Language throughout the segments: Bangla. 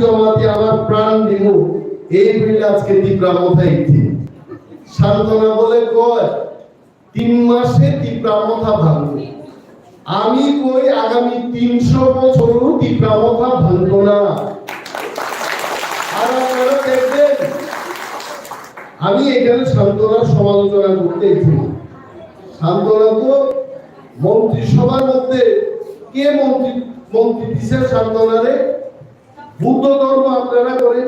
জমাতে আমার প্রাণ দিব এই বলে আজকে তীব্রামথা ইচ্ছে সান্ত্বনা বলে কয় 3 মাসে তীব্রামথা ভাঙবে। আমি কই আগামী 300 বছরও তীব্রামথা ভাঙবো না। আর আপনারা দেখবেন আমি এখানে সান্ত্বনার সমালোচনা করতে এসেছি। সান্ত্বনা তো মন্ত্রিসভার মধ্যে কে মন্ত্রী দিছে সান্ত্বনারে? বুদ্ধ ধর্ম আপনারা করেন,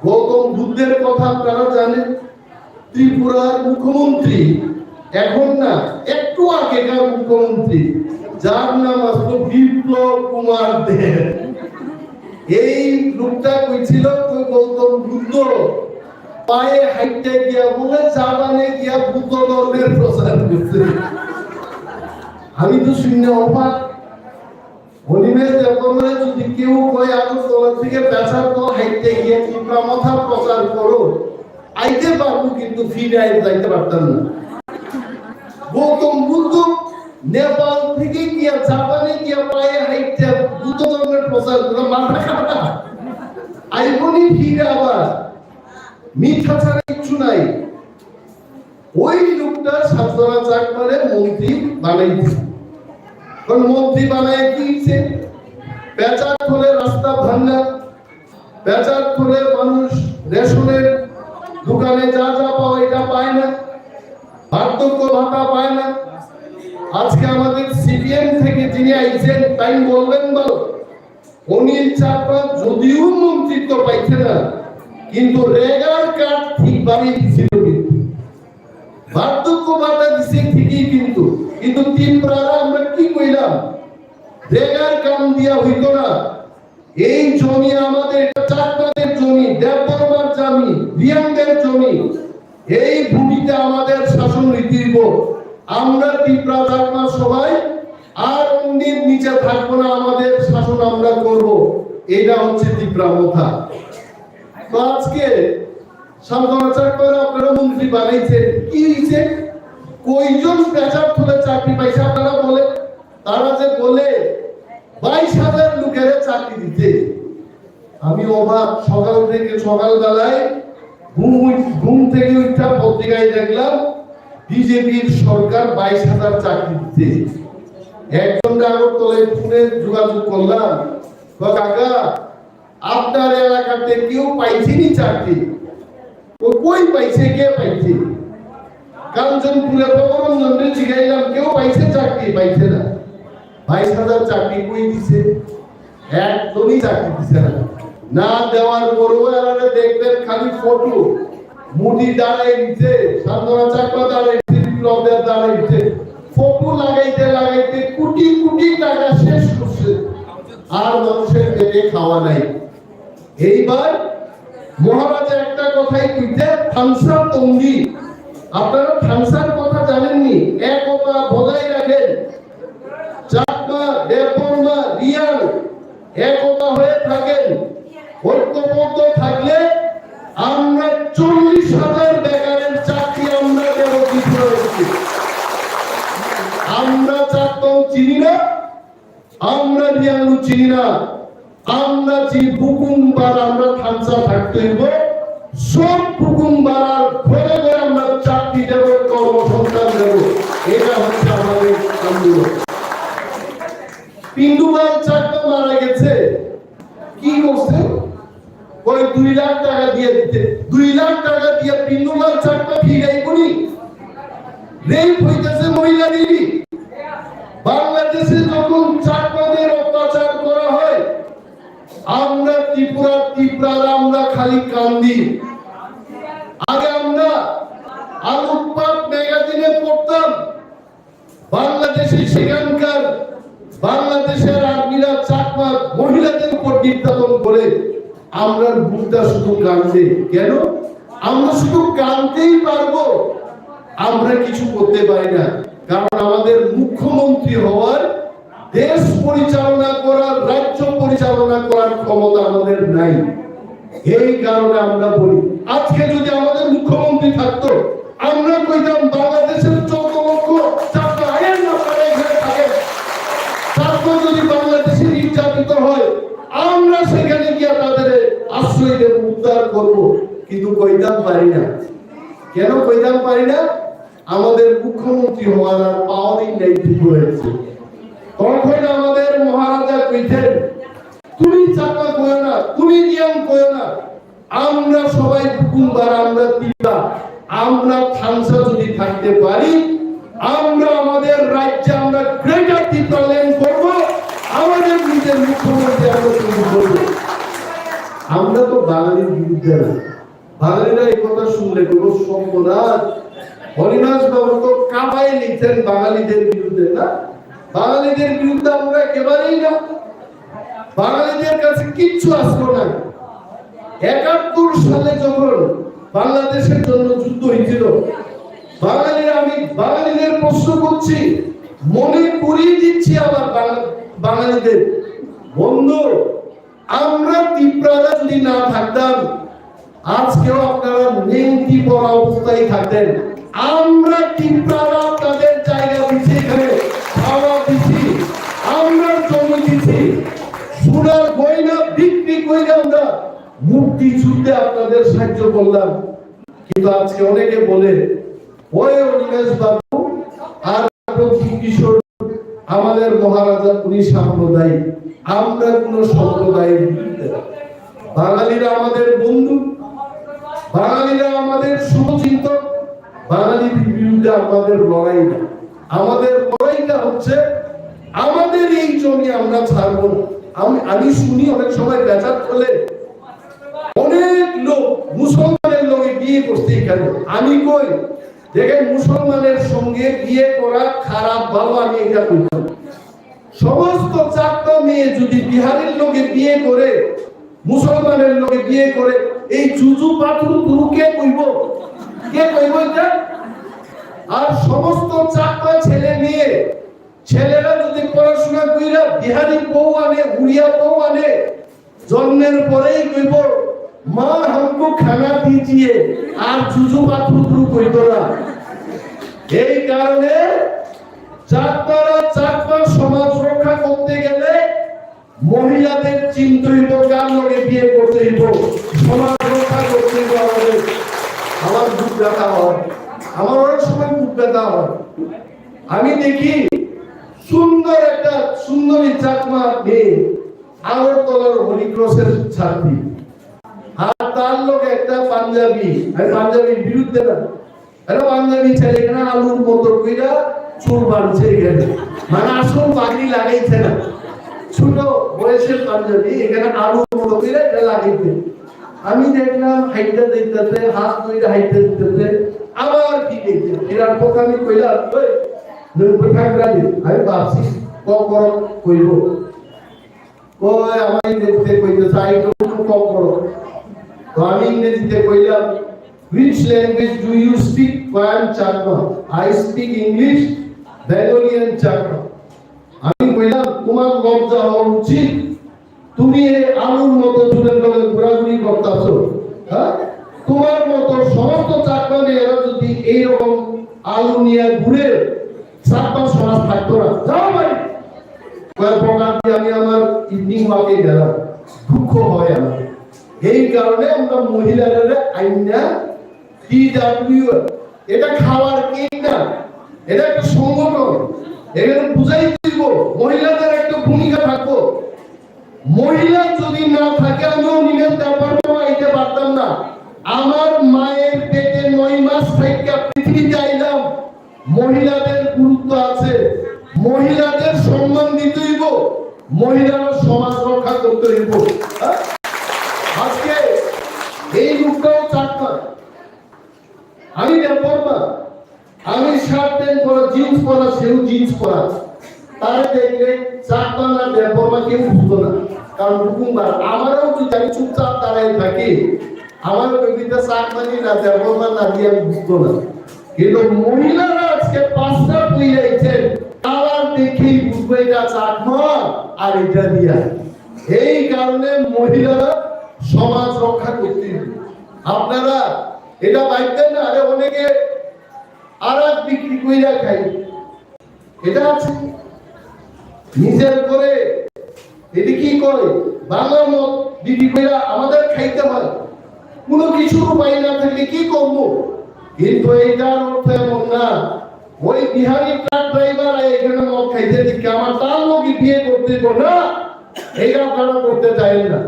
গৌতম বুদ্ধের কথা আপনারা জানেন। ত্রিপুরার মুখ্যমন্ত্রী এখন না একটু আগেকার মুখ্যমন্ত্রী যার নাম আসলো বিপ্লব কুমার দেব, এই লোকটা কইছিল গৌতম বুদ্ধ পায়ে হাইটে গিয়া বলে জাপানে গিয়া বুদ্ধ ধর্মের প্রচার করছে। আমি তো শুনে অবাক। হরিমেশ দেববর্মনে যদি কেউ কয় আগরতলা থেকে বেচার তো হাইটে গিয়ে তীব্রামথা প্রচার করো, আইতে পারবো কিন্তু ফিরে যাইতে পারতাম না। গৌতম বুদ্ধ নেপাল থেকে গিয়া জাপানে গিয়া পায়ে হাইটে বুদ্ধ ধর্মের প্রচার করে মাথা খাটা আইবনি ফিরে আবার মিথ্যা ছাড়া কিছু নাই। ওই লোকটা সাধনা চাকমারে মন্ত্রী বানাইছে। মন্ত্রী বানায় কিছে পেঁচার খোলে রাস্তা ভাঙা, পেঁচার খোলে মানুষ রেশনের দোকানে যা যা পাওয়া এটা পায় না, বার্ধক্য ভাতা পায় না। আজকে আমাদের সিপিএম থেকে যিনি আইছেন তাই বলবেন বলো অনিল চাকমা যদিও মন্ত্রিত্ব পাইছে না কিন্তু রেগার কার্ড ঠিকভাবে দিছিল, কিন্তু বার্ধক্য ভাতা দিছে ঠিকই, কিন্তু ত্রিপুরারা আমরা কি কইলাম রেগার কাম দিয়া হইতো না। এই জমি আমাদের চাকমাদের জমি, দেববর্মার জমি, রিয়াংদের জমি, এই ভূমিতে আমাদের শাসন রীতিব। আমরা ত্রিপুরা চাকমা সবাই আর অন্যের নিচে থাকবো না, আমাদের শাসন আমরা করব। এটা হচ্ছে তীব্রামথা। তো আজকে সান্ত্বনা চাকমারা আপনারা মন্ত্রী বানাইছেন, কি হয়েছে? কয়জন পেঁচার থলে চাকরি পাইছে আপনারা বলে? তারা যে বলে 22,000 লোকের চাকরি দিতে। আমি অবাক। সকালবেলায় ঘুম থেকে উঠা পত্রিকায় দেখলাম বিজেপির সরকার 22,000 চাকরি দিতে। একজন আগরতলায় ফোনে যোগাযোগ করলাম, কাকা আপনার এলাকাতে কেউ পাইছেনি চাকরি? ও কই পাইছে, কে পাইছে? কাঞ্চনপুরে প্রবরঞ্জনকে জিগাইলাম কেউ পাইছে চাকরি? পাইছে না। 22,000 চাকরি কই দিছে? একদমই চাকরি দিছে না। না দেওয়ার পরেও এরা দেখবেন খালি ফটো, মুদি দাঁড়াই দিচ্ছে, সান্ত্বনা চাকমা দাঁড়াইছে, বিপ্লবদের দাঁড়াইছে, ফটো লাগাইতে লাগাইতে কোটি কোটি টাকা শেষ করছে, আর মানুষের পেটে খাওয়া নাই। এইবার মহারাজা একটা কথাই কইতে থামসা তঙ্গি। আপনারা থামসার কথা জানেননি? একতা বজায় রাখেন। চাকমা, দেববর্মা, রিয়াং একতা হয়ে থাকেন। ঐক্যবদ্ধ থাকলে আমরা 40,000 বেকারের চাকরি আমরা দেব। আমরা চাকমাও চিনি না, আমরা রিয়াংও চিনি না, আমরা চিনি বুকুমবার। আমরা থামসা থাকতে হইব, সব বুকুমবার ঘরে ঘরে আমরা চাকরি দেব, কর্মসংস্থান দেব। এটা হচ্ছে আমাদের আন্দোলন। পিন্ডুলাল চাকমা মারা গেছে, কি করছে? ওই 2 লাখ টাকা দিয়ে দিতে, 2 লাখ টাকা দিয়ে পিন্ডুলাল চাকমা ফিরাই করি। রেপ হইতেছে মহিলাদেরই। বাংলাদেশে যখন চাকমাদের অত্যাচার করা হয়, আমরা ত্রিপুরার আমরা খালি কান্দি। আগে আমরা আলোকপাত ম্যাগাজিনে পড়তাম বাংলাদেশে সেখানকার বাংলাদেশের আর্মিরা চাকমা মহিলাদের উপর নির্যাতন করে। আমরা বুকটা শুধু কাঁদছে। কেন? আমরা শুধু কাঁদতেই পারবো, আমরা কিছু করতে পারি না। কারণ আমাদের মুখ্যমন্ত্রী হওয়ার, দেশ পরিচালনা করার, রাজ্য পরিচালনা করার ক্ষমতা আমাদের নাই। এই কারণে আমরা বলি আজকে যদি আমাদের মুখ্যমন্ত্রী থাকতো, আমরা কইতাম বাংলাদেশের 14 লক্ষ চাকমা আইন আপনারা এখানে থাকেন। চাকমা যদি বাংলাদেশে নির্যাতিত হয়, আমরা সেখানে গিয়ে তাদের করব, কিন্তু কইতাম পারি না। কেন কইতাম পারি না? আমাদের মুখ্যমন্ত্রী হওয়ার আর পাওয়ারই নেই, ঠিক হয়েছে। তখন আমাদের মহারাজা কইতেন, তুমি চাকা কইও না, তুমি নিয়ম কইও না, আমরা সবাই কুকুম্বার, আমরা তিবা, আমরা থানসা যদি থাকতে পারি, আমরা আমাদের রাজ্যে আমরা গ্রেটার ত্রিপুরাল্যান্ড করব, আমাদের নিজের মুখ্যমন্ত্রী আমরা তৈরি করব। আমরা তো বাঙালির বিরুদ্ধে না। বাঙালিরা এই কথা শুনলে কোনো সম্পদার হরিনাথ বাবু তো কাবাই লিখতেন বাঙালিদের বিরুদ্ধে না, বাঙালিদের বিরুদ্ধে আমরা একেবারেই না। বাঙালিদের কাছে কিচ্ছু আসলো না। ৭১ সালে যখন বাংলাদেশের জন্য যুদ্ধ হয়েছিল, আমি বাঙালিদের প্রশ্ন করছি, মনে করিয়ে দিচ্ছি আবার বাঙালিদের, বন্ধু আমরা ত্রিপুরারা যদি না থাকতাম, আজকেও আপনারা নেংটি পড়া অবস্থায় থাকতেন। আমরা ত্রিপুরারা আপনাদের জায়গা দিচ্ছি, এখানে খাওয়া দিচ্ছি, আমরা জমি দিচ্ছি, সোনার গয়না বিক্রি করে আমরা মুক্তি যুদ্ধে আপনাদের সাহায্য করলাম। কিন্তু আজকে অনেকে বলে, ওই অনিমেষ বাবু আর কিশোর আমাদের মহারাজা উনি সাম্প্রদায়িক, আমরা কোন সম্প্রদায়ের বিরুদ্ধে। বাঙালিরা আমাদের বন্ধু, বাঙালিরা আমাদের শুভচিন্তক, বাঙালির বিরুদ্ধে আমাদের লড়াই না। আমাদের লড়াইটা হচ্ছে আমাদের এই জমি আমরা ছাড়বো না। আমি শুনি অনেক সময় বেচার ফলে অনেক লোক মুসলমানের লোকে বিয়ে করছে এখানে। আমি কই, দেখেন মুসলমানের সঙ্গে বিয়ে করা খারাপ, ভালো, আমি এটা বলতাম। সমস্ত 4টা মেয়ে যদি বিহারের লোকে বিয়ে করে, মুসলমানের লোকে বিয়ে করে, এই জুজু পাথর গুরুকে কইব, কে কইব এটা? আর সমস্ত 4টা ছেলে মেয়ে, ছেলেরা যদি পড়াশোনা কইরা বিহারি বউ আনে, উড়িয়া বউ আনে, জন্মের পরেই কইব মা हमको খানা দিজিয়ে, আর জুজু পাথর গুরু কইব না। এই কারণে 4টা সমাজ রক্ষা করতে গেলে মহিলাদের চিন্তা হইব, কার লগে বিয়ে করতে হইব, সমাজ রক্ষা করতে হইব। আমার বুক ব্যথা হয়, আমার অনেক সময় বুক ব্যথা হয়। আমি দেখি সুন্দর একটা সুন্দরী চাকমা মেয়ে, আগরতলার হরিক্রসের ছাত্রী, আর তার লোক একটা পাঞ্জাবি, আমি পাঞ্জাবির বিরুদ্ধে না, এটা পাঞ্জাবি ছেলে এখানে আলুর মতো কইরা চুল বাঁধছে, এখানে মানে আসল পাগড়ি লাগাইছে না, ছোট বয়সের পাঞ্জাবি, এখানে আলুর মতো কইরা এটা লাগাইছে। আমি দেখলাম হাইটটা দেখতেছে, হাত ধরে হাইটটা দিতেছে, আবার কি দেখছে, এরার কথা আমি কইলাম, ওই আমি ভাবছি কর কইব, ওই আমি দেখতে কইতেছে আইটো কম করো। তো আমি ইংরেজিতে কইলাম, which language do you speak? I am Chakma. I speak English, Bengali and Chakma. আমি কইলাম তোমার লজ্জা হওয়া উচিত, তুমি এই আলুর মতো চুলের লগে ঘোরাঘুরি করতেছো, হ্যাঁ? তোমার মতো সমস্ত চাকমা মেয়েরা যদি এইরকম আলু নিয়ে ঘুরে, চাকমা সমাজ থাকতো না। যাও ভাই, আমি আমার ইভিনিং ওয়াকে গেলাম, দুঃখ হয় আমার। এই কারণে আমরা মহিলারা আইনা টিডব্লিউ, এটা খাওয়ার কেক না, এটা একটা সংগঠন, এখানে বুঝাই দিব মহিলাদের একটা ভূমিকা থাকবো। মহিলা যদি না থাকে আমিও নিলেন আইতে পারতাম না। আমার মায়ের পেটে 9 মাস থেকে পৃথিবীতে আইলাম, মহিলাদের গুরুত্ব আছে, মহিলাদের সম্মান দিতে হইব, মহিলারা সমাজ রক্ষা করতে হইব। আজকে এই রূপটাও চাকমা, আমি পড়বা, আমি শার্ট প্যান্ট পরা, জিন্স পরা, সেও জিন্স পরা, তারে দেখলে চাকমা না বেপরমা কেউ বুঝতো না, কারণ হুকুমবার। আমারও যদি আমি চুপচাপ দাঁড়াই থাকি, আমার কবিতা চাকমানি না বেপরমা না দিয়ে আমি বুঝতো না। কিন্তু মহিলারা আজকে 5টা পইলাইছেন, কালার দেখেই বুঝবে এটা চাকমা আর এটা দিয়া। এই কারণে মহিলারা সমাজ রক্ষা করতে, আপনারা এটা বাইতেন না। আরে অনেকে আরাক বিক্রি কইরা খাই, এটা আছে নিজের করে, এটি কি করে বাংলা মদ বিক্রি কইরা আমাদের খাইতে হয়। কোনো কিছু উপায় না থাকলে কি করবো? কিন্তু এইটার অর্থ এমন না ওই বিহারি ট্রাক ড্রাইভার এখানে মদ খাইতে দিকে আমার তার লোকই বিয়ে করতে না, এইটা আপনারা করতে চাইেন না।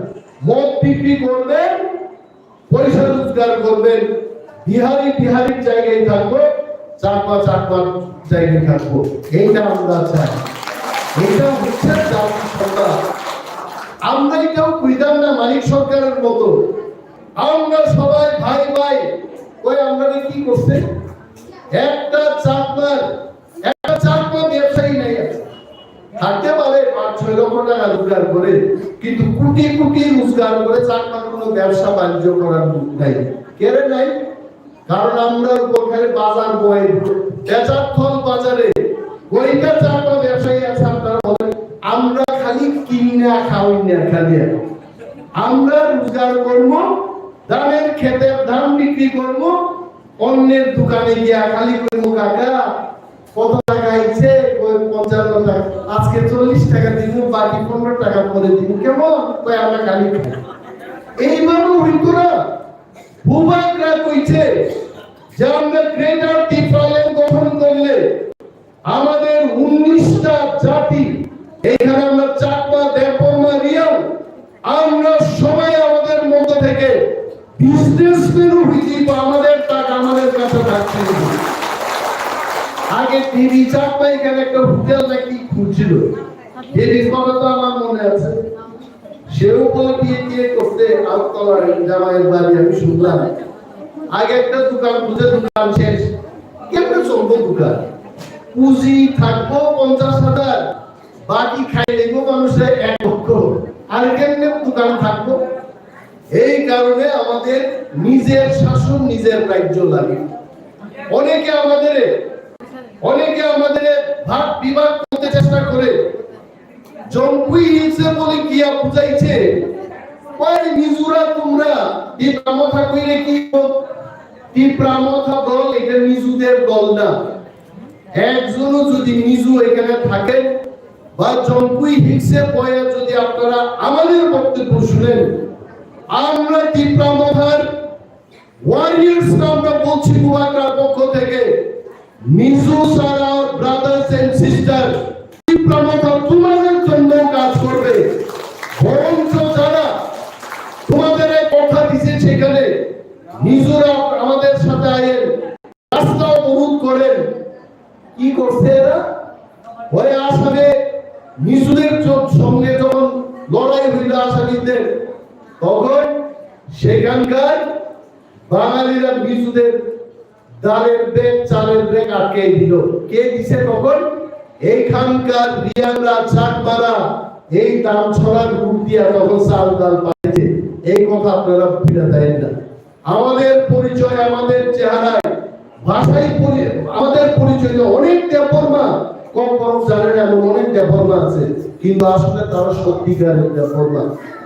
মদ বিক্রি করবেন, পয়সা রোজগার করবেন, বিহারির জায়গায় থাকবো, চাকমা জায়গায় থাকবো, এইটা আমরা চাই। এইটা হচ্ছে জাতীয় সরকার। আমরা এটাও বুঝতাম না মানিক সরকারের মতো। আমরা সবাই ভাই ভাই, ওই আমরা কি করছে, একটা চাকমা ব্যবসায়ী নাই আছে, থাকতে পারে 5-6 লক্ষ টাকা রোজগার করে, কিন্তু কোটি কোটি রোজগার করে চাকমার কোনো ব্যবসা বাণিজ্য করার নাই। কেন নাই? কারণ আমরা ওখানে বাজার বই বেচার বাজারে ওইটা চাকমা ব্যবসায়ী আছে। আপনারা বলেন আমরা খালি কিনা খাওয়াই না, খালি আমরা রোজগার করবো, ধানের ক্ষেতের ধান বিক্রি করবো, অন্যের দোকানে গিয়া খালি করবো কাকা কত টাকা আইছে, 55 টাকা, আজকে 40 টাকা দিব, বাকি 15 টাকা পরে দিব, কেমন কই আমরা খালি এইভাবে হইতো না। ভূভাগরা কইছে যে আমরা গ্রেটার ত্রিপুরাল্যান্ড গঠন করলে আমাদের 19টা জাতি, এইখানে আমরা চাকমা, দেববর্মা, রিয়াং, আমরা সবাই আমাদের মধ্যে থেকে বিজনেসম্যানও হইতে, আমাদের টাকা আমাদের কাছে থাকছে। আগে টিভি চাকমা এখানে একটা হোটেল নাকি খুঁজছিল, এদিন কথা তো আমার মনে আছে, সেও বলে বিয়ে করতে আলতলার জামাইয়ের বাড়ি আমি শুনলাম। আগে একটা দোকান খুঁজে, দোকান শেষ, কেমনে চলবো দোকান? পুঁজি থাকবো 50,000, বাকি খাই দেখবো মানুষের 1 লক্ষ, আর কেমনে দোকান থাকবো? এই কারণে আমাদের নিজের শাসন, নিজের রাজ্য লাগে। অনেকে আমাদের ভাগ বিভাগ করতে চেষ্টা করে। জম্পুই হিলসে বলে গিয়া বুঝাইছে, ওই নিজুরা তোমরা টিপ্রামথা কইরে কি টিপ্রামথা দল, এটা নিজুদের দল না। একজনও যদি নিজু এখানে থাকে বা জম্পুই হিলসে বয়া যদি আপনারা আমাদের বক্তব্য শুনেন, আমরা টিপ্রামথার ওয়ারিয়ার্স আমরা বলছি কুয়াকার পক্ষ থেকে, মিজোস আর আওয়ার ব্রাদার্স এন্ড সিস্টার, টিপ্রামথা তোমাদের জন্য কাজ করবে। বরঞ্চ যারা তোমাদের কথা দিছে সেখানে মিজোরা আমাদের সাথে আয়েন, রাস্তা অবরোধ করেন, কি করছে এরা? ওই আসামে মিজোদের সঙ্গে যখন লড়াই হইল আসামিদের, তখন সেখানকার বাঙালিরা মিজোদের ডালের ব্যাগ, চালের ব্যাগ আটকে দিল। কে দিছে তখন? এইখানকার রিয়াংরা, চাকমারা এই দাম ছড়ার রূপ দিয়া তখন চাল ডাল পাইছে। এই কথা আপনারা ফিরে দেন না। আমাদের পরিচয়, আমাদের চেহারায়, ভাষাই আমাদের পরিচয়। অনেক দেববর্মা কম কম জানেন, এমন অনেক দেববর্মা আছে, কিন্তু আসলে তারা সত্যিকারের দেববর্মা।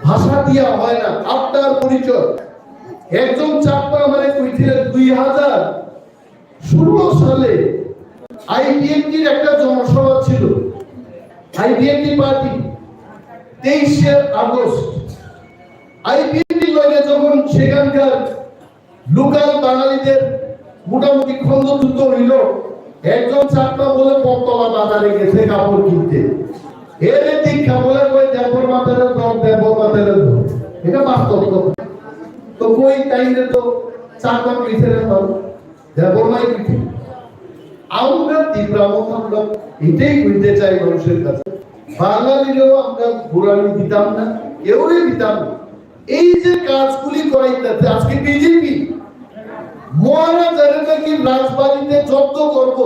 ভাষা দিয়া হয় না আপনার পরিচয়। একজন চাকমা মানে কইছিলেন 2016 সালে আইবিএনটির একটা জনসভা ছিল, আইবিএনটি পার্টি 23শে আগস্ট। আইবিএনটি লগে যখন সেখানকার লোকাল বাঙালিদের মোটামুটি খন্দযুদ্ধ হইল, একজন চাকমা বলে পতলা বাজারে গেছে কাপড় কিনতে, এর দীক্ষা বলে কই দেবর মাতারের দল, দেবর মাতারের দল, এটা বাস্তব কথা। তো কই টাইমে তো চাকমা পিছনে দেবর মাই পিছে। আমরা তীব্রামত আমরা এটাই বলতে চাই মানুষের কাছে, বাঙালিরও আমরা ঘোরানি দিতাম না, কেউই দিতাম না। এই যে কাজগুলি করাইতেছে আজকে বিজেপি, মহারাজারে নাকি রাজবাড়িতে জব্দ করবো,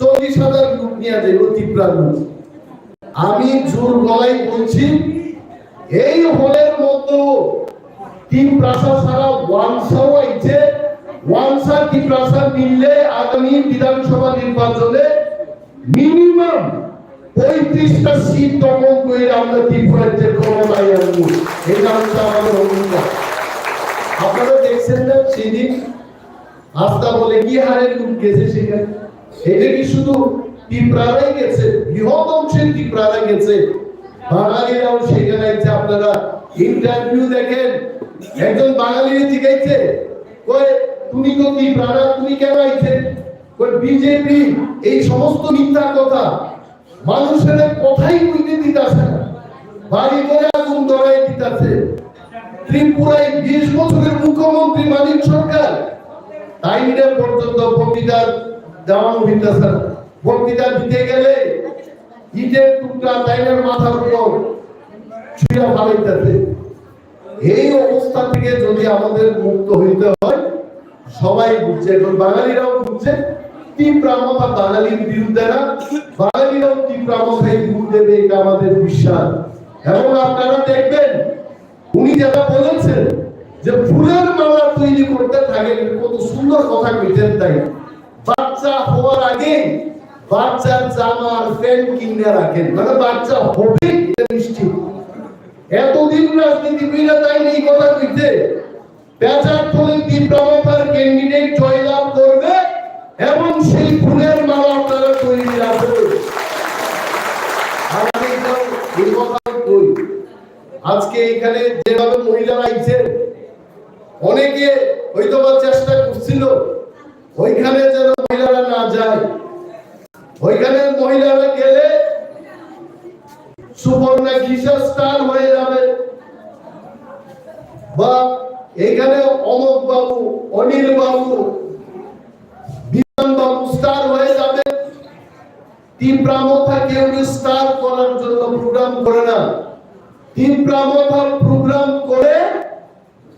40,000 লুট নিয়ে যাইব তীব্রার মানুষ। আমি জোর গলায় বলছি, এই হলের মধ্যে তিন প্রাসা ছাড়া ওয়ানসাও আইছে, ওয়ানসা কি প্রাসা মিললে আগামী বিধানসভা নির্বাচনে মিনিমাম 35টা সিট দখল করে আমরা ত্রিপুরাজ্যের ক্ষমতায় আনবো। এটা হচ্ছে আমাদের অঙ্গীকার। আপনারা দেখছেন না সেদিন আস্থা বলে কি হারে লুট গেছে সেখানে। এটা কি শুধু ত্রিপুরারাই গেছে, বৃহৎ অংশের ত্রিপুরারা গেছে, বাঙালিরাও সেখানে আছে। আপনারা ইন্টারভিউ দেখেন, একজন বাঙালির জিজ্ঞাসে কই তুমি তো কি প্রাণা তুমি কেন আইছে কই বিজেপি এই সমস্ত মিথ্যা কথা মানুষের কথাই কইতে দিতাছে না বাড়ি করে আগুন ধরাই দিতাছে ত্রিপুরায় 20 বছরের মুখ্যমন্ত্রী মানিক সরকার তাইনের পর্যন্ত বক্তৃতা দেওয়ানো হইতাছে বক্তৃতা দিতে গেলে ইটের টুকরা তাইনের মাথার উপর ছুঁড়া ফালাইতেছে এই অবস্থা থেকে যদি আমাদের মুক্ত হইতে হয় সবাই বুঝছে এখন বাঙালিরাও বুঝছে তীব্রামতা বাঙালির বিরুদ্ধে না বাঙালিরাও তীব্রামতায় ভোট দেবে এটা আমাদের বিশ্বাস এবং আপনারা দেখবেন উনি যেটা বলেছেন যে ফুলের মালা তৈরি করতে থাকেন কত সুন্দর কথা কইতেন তাই বাচ্চা হওয়ার আগে বাচ্চার জামা আর প্যান্ট কিনে রাখেন মানে বাচ্চা হবে এটা নিশ্চিত এতদিন রাজনীতিবিদরা তাই এই কথা কইতে পেঁচার ফলে তীব্রতার ক্যান্ডিডেট জয়লাভ করবে এবং সেই ফুলের মালা আপনারা তৈরি রাখবেন আজকে এখানে যেভাবে মহিলারা আইছে অনেকে হয়তো চেষ্টা করছিল ওইখানে যেন মহিলারা না যায় ওইখানে মহিলারা গেলে সুবর্ণা ঘিসা স্টার হয়ে যাবে বা এখানে অমক বাবু অনিল বাবু বিমান বাবু স্টার হয়ে যাবে তীব্রামথা কেউ স্টার করার জন্য প্রোগ্রাম করে না তীব্রামথা প্রোগ্রাম করে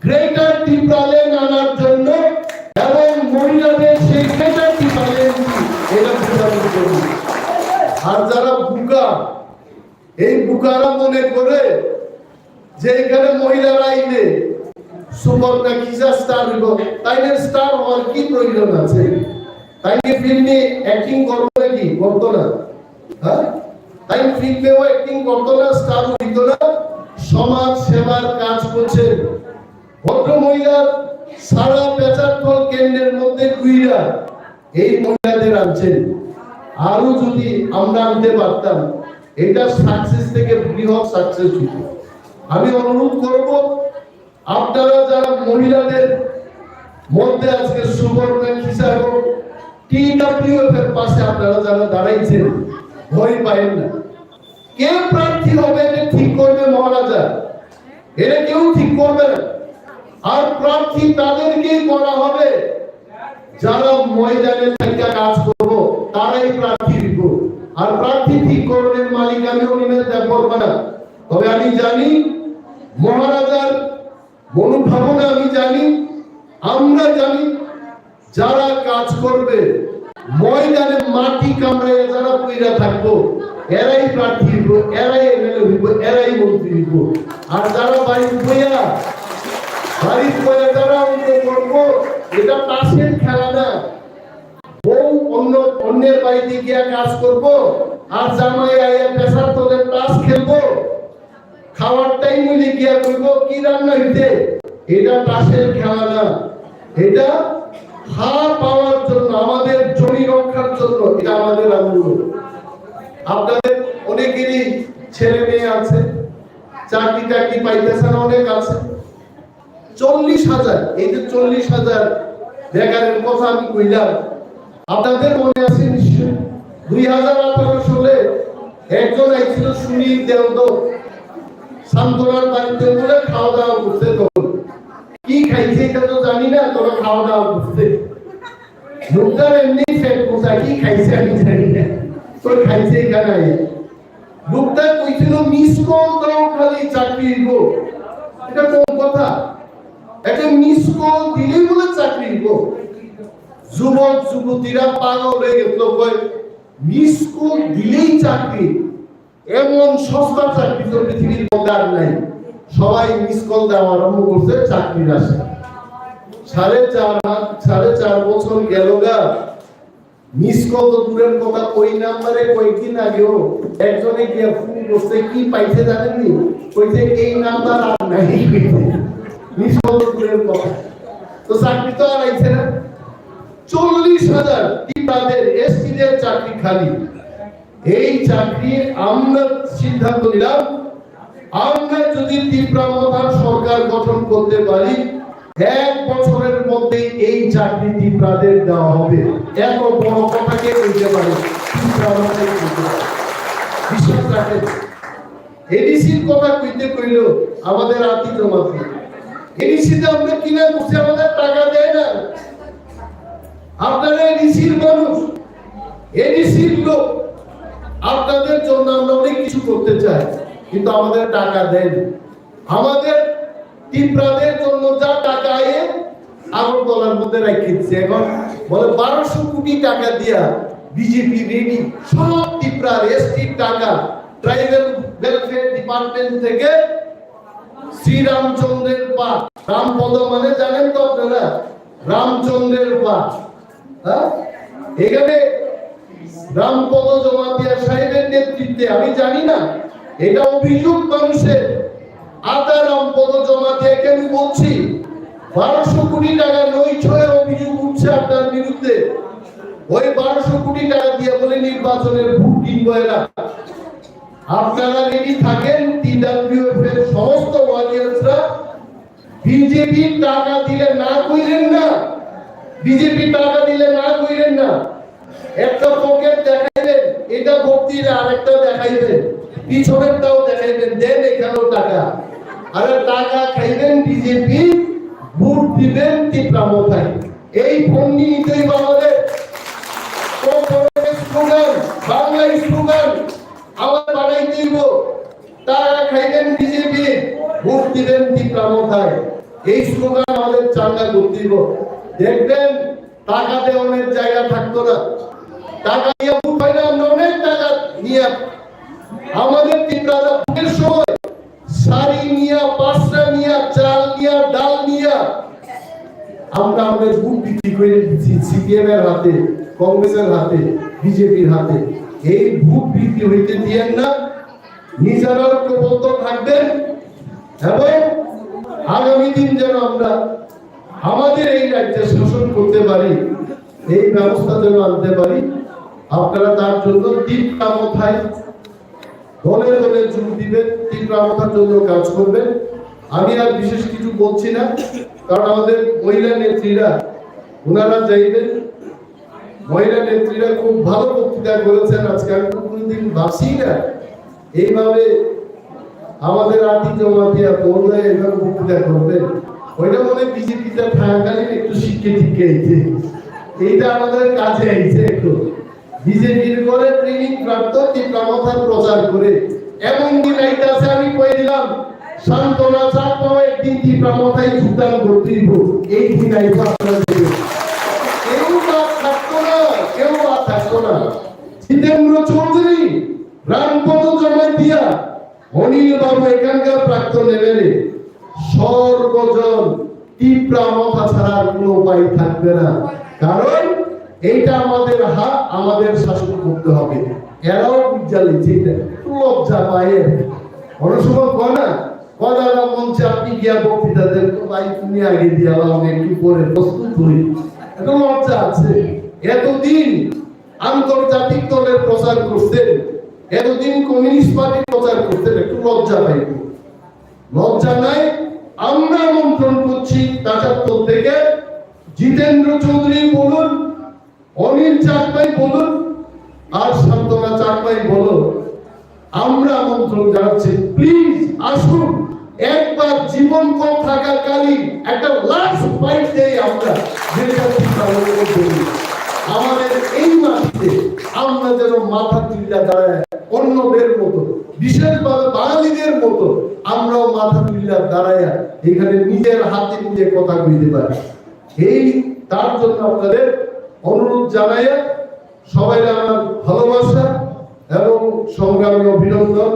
গ্রেটার তীব্রালে আনার জন্য এবং মহিলাদের সেই গ্রেটার তীব্রালে এটা প্রোগ্রাম করবে আর যারা বুকা এই বুকারা মনে করে যে এখানে মহিলারা আইলে সুবর্ণা কিসা স্টার হইব তাইলে স্টার হওয়ার কি প্রয়োজন আছে তাইলে ফিল্মে অ্যাক্টিং করবো নাকি করতো না হ্যাঁ তাই ফিল্মেও অ্যাক্টিং করতো না স্টার হইতো না সমাজ সেবার কাজ করছে ভদ্র মহিলা সারা পেঁচারথল কেন্দ্রের মধ্যে কুইরা এই মহিলাদের আনছেন আরো যদি আমরা আনতে পারতাম এটা সাকসেস থেকে বৃহৎ সাকসেস হতো আমি অনুরোধ করব আপনারা যারা মহিলাদের মধ্যে আজকে সুবর্ণা খিসা এবং টিডব্লিউএফ এর পাশে আপনারা যারা দাঁড়াইছেন ভয় পাবেন না কে প্রার্থী হবে এটা ঠিক করবে মহারাজা এটা কেউ ঠিক করবে না আর প্রার্থী তাদেরকেই করা হবে যারা ময়দানে থেকে কাজ করব তারাই প্রার্থী দিব আর প্রার্থী ঠিক করবেন মালিক আমি উনিদের করব না তবে আমি জানি মহারাজার মনোভাবনা আমি জানি আমরা জানি যারা কাজ করবে ময়দানে মাটি কামড়ায় যারা পইরা থাকবো এরাই প্রার্থী হইব এরাই এমএলএ হইব এরাই মন্ত্রী হইব আর যারা বাড়ি বইয়া যারা অন্য করবো এটা পাশের খেলা না বউ অন্যের বাড়িতে গিয়া কাজ করব আর জামাই আইয়া পেশার তোলে তাস খেলবো খাওয়ার টাইম হইলে গিয়া করব কি রান্না হইতে এটা পাশের খেলা না এটা হার পাওয়ার জন্য আমাদের জমি রক্ষার জন্য এটা আমাদের আন্দোলন আপনাদের অনেকেরই ছেলে মেয়ে আছে চাকরি টাকরি পাইতেছে না অনেক আছে 40,000 এই যে 40,000 বেকারের কথা আমি কইলাম আপনাদের মনে আছে নিশ্চয় 2018 সালে একজন আইছিল সুনীল দেওদ সান্তনার বাড়িতে বলে খাওয়া দাওয়া করতে তখন কি খাইছে এটা তো জানি না তোরা খাওয়া দাওয়া করতে লোকটার এমনি ফেট পোষা কি খাইছে আমি জানি না তোর খাইছে এখানে লোকটা কইছিল মিস কল দাও খালি চাকরি দিব এটা কোন কথা একটা মিস কল দিলেই বলে চাকরি দিব যুবক যুবতীরা পাগল হয়ে গেল কয় মিস কল দিলেই চাকরি এমন সস্তা চাকরি তো পৃথিবীর মধ্যে আর নাই সবাই মিস কল দেওয়া আরম্ভ করছে চাকরির আশা 4.5 বছর গেল গা মিস কল তো দূরের কথা ওই নাম্বারে কয়েকদিন আগেও একজনে গিয়ে ফোন করতে কি পাইছে জানেননি কইছে এই নাম্বার আর নাই মিস কল তো দূরের কথা তো চাকরি তো আর আইছে না 40,000 টিপাদের এসটিদের চাকরি খালি এই চাকরি আমরা সিদ্ধান্ত নিলাম আমরা যদি তীব্রামথার সরকার গঠন করতে পারি 1 বছরের মধ্যে এই চাকরি তীব্রাদের দেওয়া হবে। এত বড় কথাকে বলতে পারে তীব্রামথাই বলতে পারে। বিশ্বাস রাখেন। এডিসির কথা কইতে কইল আমাদের আতি জমাতে, এডিসিতে আমরা কিনা করছি, আমাদের টাকা দেয় না। আপনারা এডিসির মানুষ, এডিসির লোক, আপনাদের জন্য আমরা অনেক কিছু করতে চাই, কিন্তু আমাদের টাকা দেন। আমাদের তীব্রাদের জন্য যা টাকা আয়ে আগরতলার মধ্যে রাখিয়েছে, এখন বলে 1200 কোটি টাকা দিয়া বিজেপি রেডি সব তীব্রার এসটির টাকা ট্রাইবাল ওয়েলফেয়ার ডিপার্টমেন্ট থেকে শ্রীরামচন্দ্রের পা, রামপদ মানে জানেন তো আপনারা, রামচন্দ্রের পা, হ্যাঁ, এখানে রামপদ জমাতিয়া সাহেবের নেতৃত্বে, আমি জানি না এটা অভিযোগ মানুষের, আদা রামপদ জমাতিয়াকে আমি বলছি 1200 কোটি টাকা নৈশ হয়ে অভিযোগ উঠছে আপনার বিরুদ্ধে। ওই 1200 কোটি টাকা দিয়ে বলে নির্বাচনের ভোট কিনবো এরা। আপনারা রেডি থাকেন, টিডব্লিউএফ এর সমস্ত ওয়ারিয়ার্সরা বিজেপি টাকা দিলে না কইলেন না, বিজেপি টাকা দিলে না কইলেন না। একটা পকেট দেখাইবেন, এটা ভর্তির আরেকটা দেখাইবেন, পিছনেরটাও দেখাইবেন, দেন এখানেও টাকা, আরে টাকা খাইবেন বিজেপি, ভোট দিবেন তীব্রামথায়। এই ফোন নিতেই আমাদের স্লোগান, বাংলা স্লোগান আবার বাড়াই দিব, টাকা খাইবেন বিজেপি, ভোট দিবেন তীব্রামথায়। এই স্লোগান আমাদের চাঙ্গা করতে দিব। দেখবেন টাকা দেওয়ার জায়গা থাকতো না, টাকা নিয়ে ভোট হয় না, আমরা অনেক টাকা নিয়ে আমাদের তীব্রারা ভোটের সময় শাড়ি নিয়ে, পাঁচটা নিয়ে, চাল নিয়ে, ডাল নিয়ে আমরা আমাদের ভোট বিক্রি করে দিচ্ছি সিপিএম এর হাতে, কংগ্রেসের হাতে, বিজেপির হাতে। এই ভোট বিক্রি হইতে দিয়েন না, নিজেরাও ঐক্যবদ্ধ থাকবেন এবং আগামী দিন যেন আমরা আমাদের এই রাজ্যে শাসন করতে পারি, এই ব্যবস্থা যেন আনতে পারি। আপনারা তার জন্য তীব্রামথায় দলে দলে যোগ দিবেন, তীব্রামথার জন্য কাজ করবেন। আমি আর বিশেষ কিছু বলছি না, কারণ আমাদের মহিলা নেত্রীরা ওনারা যাইবেন, মহিলা নেত্রীরা খুব ভালো বক্তৃতা করেছেন আজকে। আমি কোনদিন ভাবছি না এইভাবে আমাদের আতি জমাতিয়া বললে এইভাবে বক্তৃতা করবেন। ওইটা মনে বিজেপিতে থাকাকালীন একটু শিখে টিকে আইছে, এইটা আমাদের কাছে আইছে একটু বিজেপির করে ট্রেনিং প্রাপ্ত তীব্রামথার প্রচার করে। এমন দিন আইতাছে, আমি কই দিলাম শান্তনা চাকমা একদিন তীব্রামথায় যোগদান করতে দিব, এই দিন আইতো আপনারা দেখবেন। কেউ বাদ থাকতো না, কেউ বাদ থাকতো না। জিতেন্দ্র চৌধুরী, রামপদ জমাতিয়া, অনিল বাবু এখানকার প্রাক্তন এমএলএ, সর্বজন তীব্রামথা ছাড়া কোনো উপায় থাকবে না। কারণ এইটা আমাদের হাত, আমাদের শাসন করতে হবে। এরাও বুঝালিছে, লজ্জা পায়। অনেক সময় কয় না, কদারা মঞ্চে আপনি গিয়া বক্তৃতা দেন, তো ভাই তুমি আগে দিয়া আমি একটু পরে প্রস্তুত হই, এটা লজ্জা আছে। এতদিন আন্তর্জাতিক দলের প্রচার করতেন, এতদিন কমিউনিস্ট পার্টির প্রচার করতেন, একটু লজ্জা পাইব। লজ্জা নাই। আমরা আমন্ত্রণ করছি ৭৫ থেকে জিতেন্দ্র চৌধুরী বলুন, অনিল চাকমাই বলুন, আর শান্তনা চাকমাই বলুন, আমরা আমন্ত্রণ জানাচ্ছি, প্লিজ আসুন। একবার জীবন কম থাকাকালীন একটা লাস্ট ফাইট দেই আমরা, আমাদের এই মাটিতে আমরা যেন মাথা তুলে দাঁড়ায়, অন্যদের মতো, বিশেষভাবে বাঙালিদের মতো আমরাও মাথা তুলে দাঁড়ায় এখানে নিজের হাতে নিজে কথা কইতে পারি। এই তার জন্য আপনাদের অনুরোধ জানাই, সবাই আমার ভালোবাসা এবং সংগ্রামী অভিনন্দন।